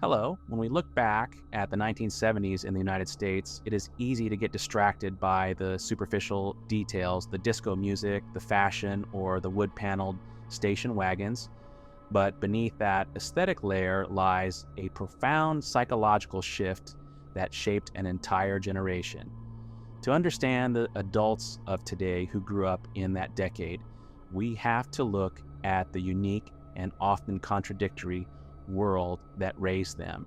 Hello. When we look back at the 1970s in the United States, it is easy to get distracted by the superficial details, the disco music, the fashion, or the wood paneled station wagons. But beneath that aesthetic layer lies a profound psychological shift that shaped an entire generation. To understand the adults of today who grew up in that decade, we have to look at the unique and often contradictory world that raised them.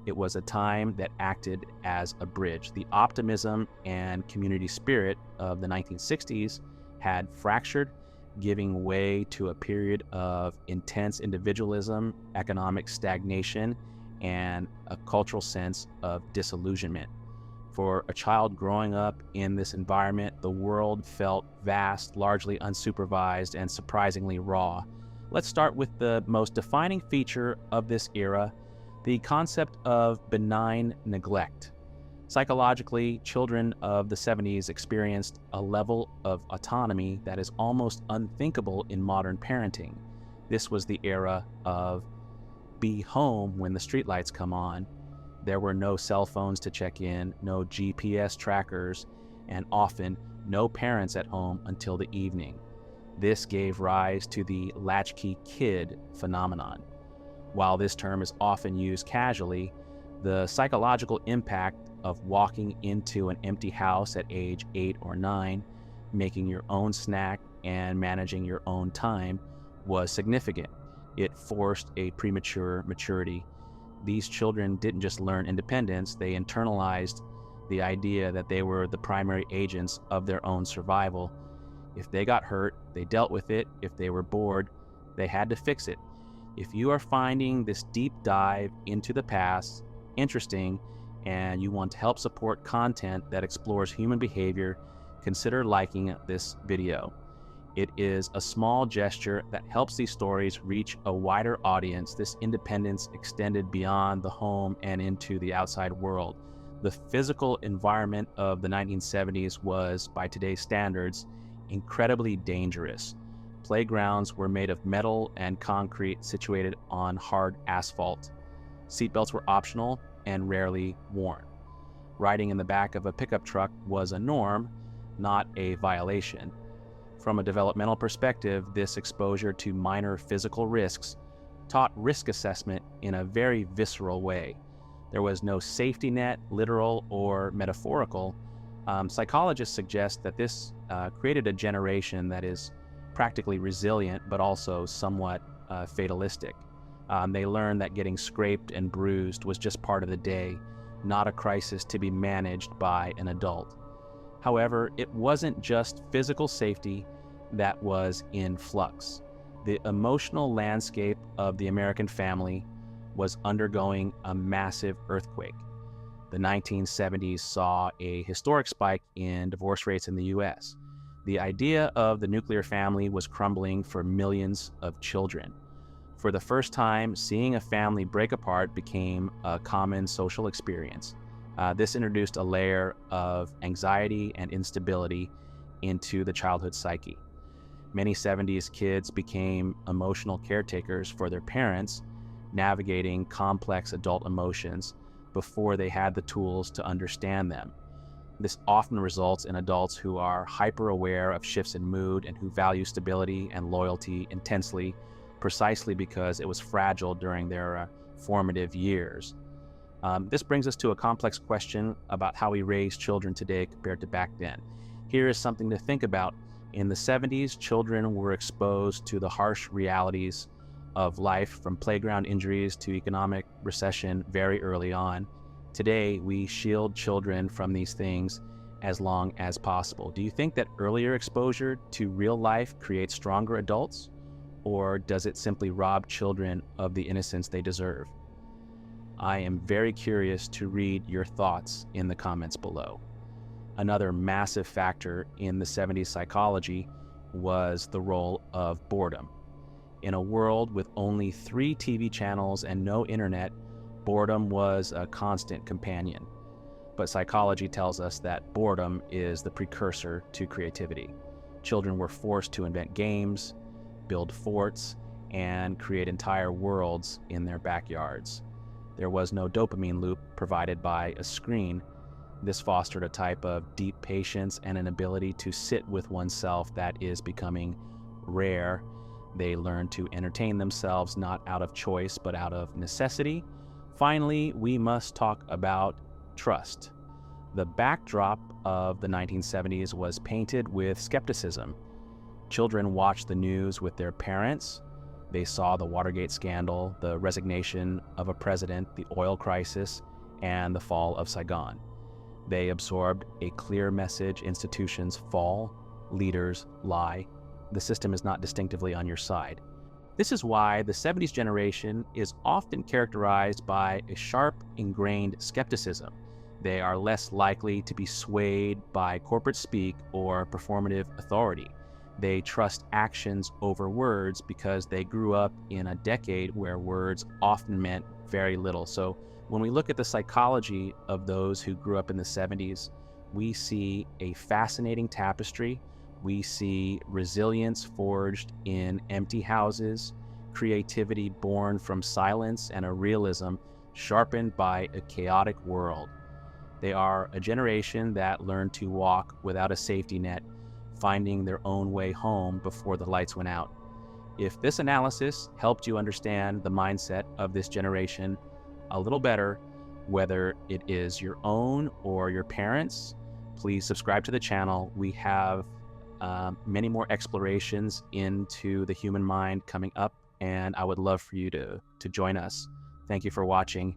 It was a time that acted as a bridge. The optimism and community spirit of the 1960s had fractured, giving way to a period of intense individualism, economic stagnation, and a cultural sense of disillusionment. For a child growing up in this environment, the world felt vast, largely unsupervised, and surprisingly raw. Let's start with the most defining feature of this era, the concept of benign neglect. Psychologically, children of the 70s experienced a level of autonomy that is almost unthinkable in modern parenting. This was the era of be home when the streetlights come on. There were no cell phones to check in, no GPS trackers, and often no parents at home until the evening. This gave rise to the latchkey kid phenomenon. While this term is often used casually, the psychological impact of walking into an empty house at age 8 or 9, making your own snack, and managing your own time was significant. It forced a premature maturity. These children didn't just learn independence, they internalized the idea that they were the primary agents of their own survival. If they got hurt, they dealt with it. If they were bored, they had to fix it. If you are finding this deep dive into the past interesting and you want to help support content that explores human behavior, consider liking this video. It is a small gesture that helps these stories reach a wider audience. This independence extended beyond the home and into the outside world. The physical environment of the 1970s was, by today's standards, incredibly dangerous. Playgrounds were made of metal and concrete situated on hard asphalt. Seatbelts were optional and rarely worn. Riding in the back of a pickup truck was a norm, not a violation. From a developmental perspective, this exposure to minor physical risks taught risk assessment in a very visceral way. There was no safety net, literal or metaphorical. Psychologists suggest that this created a generation that is practically resilient, but also somewhat fatalistic. They learned that getting scraped and bruised was just part of the day, not a crisis to be managed by an adult. However, it wasn't just physical safety that was in flux. The emotional landscape of the American family was undergoing a massive earthquake. The 1970s saw a historic spike in divorce rates in the US. The idea of the nuclear family was crumbling for millions of children. For the first time, seeing a family break apart became a common social experience. This introduced a layer of anxiety and instability into the childhood psyche. Many 70s kids became emotional caretakers for their parents, navigating complex adult emotions before they had the tools to understand them. This often results in adults who are hyper-aware of shifts in mood and who value stability and loyalty intensely, precisely because it was fragile during their formative years. This brings us to a complex question about how we raise children today compared to back then. Here is something to think about. In the 70s, children were exposed to the harsh realities of life, from playground injuries to economic recession very early on. Today, we shield children from these things as long as possible. Do you think that earlier exposure to real life creates stronger adults, or does it simply rob children of the innocence they deserve? I am very curious to read your thoughts in the comments below. Another massive factor in the 70s psychology was the role of boredom. In a world with only 3 TV channels and no internet, boredom was a constant companion. But psychology tells us that boredom is the precursor to creativity. Children were forced to invent games, build forts, and create entire worlds in their backyards. There was no dopamine loop provided by a screen. This fostered a type of deep patience and an ability to sit with oneself that is becoming rare. They learned to entertain themselves not out of choice, but out of necessity. Finally, we must talk about trust. The backdrop of the 1970s was painted with skepticism. Children watched the news with their parents. They saw the Watergate scandal, the resignation of a president, the oil crisis, and the fall of Saigon. They absorbed a clear message: institutions fall, leaders lie. The system is not distinctively on your side. This is why the 70s generation is often characterized by a sharp, ingrained skepticism. They are less likely to be swayed by corporate speak or performative authority. They trust actions over words because they grew up in a decade where words often meant very little. So when we look at the psychology of those who grew up in the 70s, we see a fascinating tapestry. We see resilience forged in empty houses, creativity born from silence, and a realism sharpened by a chaotic world. They are a generation that learned to walk without a safety net, finding their own way home before the lights went out. If this analysis helped you understand the mindset of this generation a little better, whether it is your own or your parents', please subscribe to the channel. We have many more explorations into the human mind coming up, and I would love for you to join us. Thank you for watching.